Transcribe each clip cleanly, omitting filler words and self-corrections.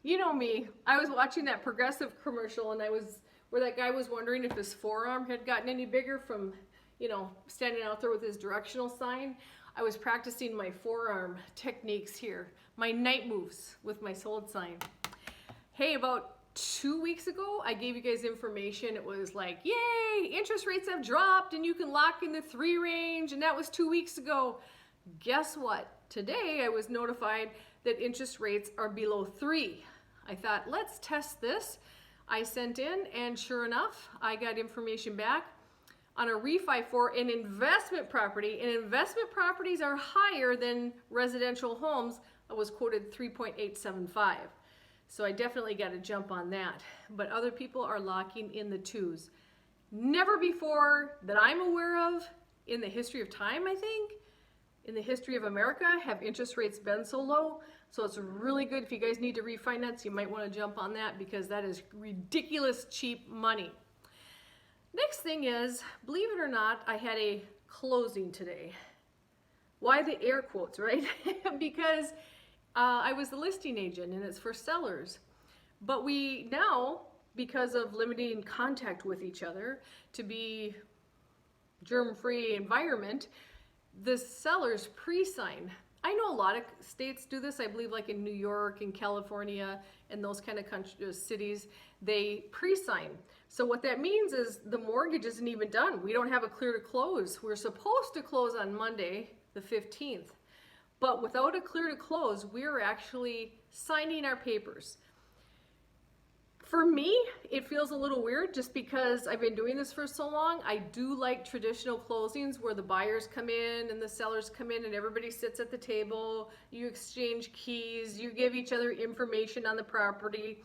You know me. I was watching that Progressive commercial and where that guy was wondering if his forearm had gotten any bigger from, standing out there with his directional sign. I was practicing my forearm techniques here, my night moves with my sold sign. Hey, about 2 weeks ago, I gave you guys information. It was like, yay, interest rates have dropped and you can lock in the 3 range, and that was 2 weeks ago. Guess what? Today I was notified that interest rates are below 3. I thought, let's test this. I sent in, and sure enough, I got information back on a refi for an investment property, and investment properties are higher than residential homes. I was quoted 3.875. So I definitely got to jump on that. But other people are locking in the 2s. Never before that I'm aware of in the history of time, I think, in the history of America, have interest rates been so low. So it's really good if you guys need to refinance, you might want to jump on that because that is ridiculous cheap money. Next thing is, believe it or not, I had a closing today. Why the air quotes, right? Because I was the listing agent and it's for sellers. But we now, because of limiting contact with each other to be germ-free environment, the sellers pre-sign. I know a lot of states do this. I believe like in New York and California and those kind of cities, they pre-sign. So what that means is the mortgage isn't even done. We don't have a clear to close. We're supposed to close on Monday, the 15th. But without a clear to close, we're actually signing our papers. For me, it feels a little weird just because I've been doing this for so long. I do like traditional closings where the buyers come in and the sellers come in and everybody sits at the table. You exchange keys, you give each other information on the property,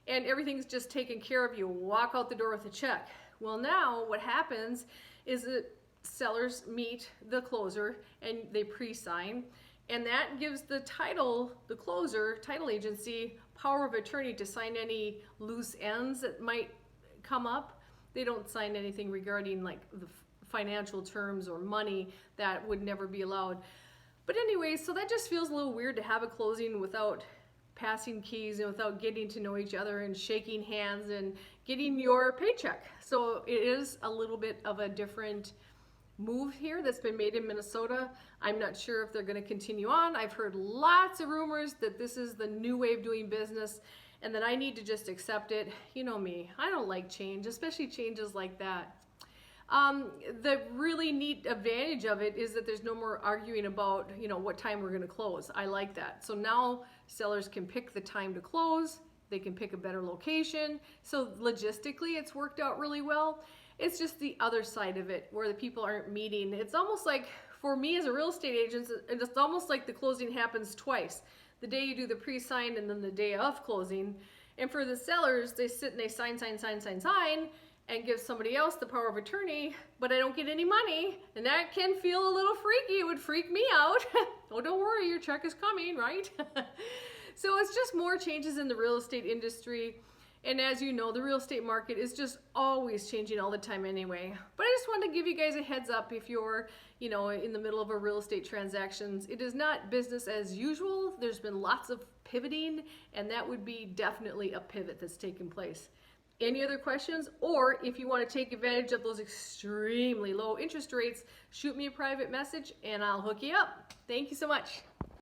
and everything's just taken care of. You walk out the door with a check. Well, now what happens is that sellers meet the closer and they pre-sign, and that gives the closer, title agency, power of attorney to sign any loose ends that might come up. They don't sign anything regarding like the financial terms or money. That would never be allowed. But anyway, so that just feels a little weird to have a closing without passing keys and without getting to know each other and shaking hands and getting your paycheck. So it is a little bit of a different move here that's been made in Minnesota. I'm not sure if they're going to continue on. I've heard lots of rumors that this is the new way of doing business and that I need to just accept it. You know me, I don't like change, especially changes like that. The really neat advantage of it is that there's no more arguing about, what time we're going to close. I like that. So now sellers can pick the time to close. They can pick a better location. So logistically, it's worked out really well. It's just the other side of it where the people aren't meeting. It's almost like, for me as a real estate agent, it's almost like the closing happens twice. The day you do the pre-sign and then the day of closing. And for the sellers, they sit and they sign, and give somebody else the power of attorney, but I don't get any money. And that can feel a little freaky. It would freak me out. Oh, don't worry, your check is coming, right? So it's just more changes in the real estate industry. And as you know, the real estate market is just always changing all the time anyway. But I just wanted to give you guys a heads up if you're, in the middle of a real estate transactions. It is not business as usual. There's been lots of pivoting, and that would be definitely a pivot that's taken place. Any other questions? Or if you want to take advantage of those extremely low interest rates, shoot me a private message and I'll hook you up. Thank you so much.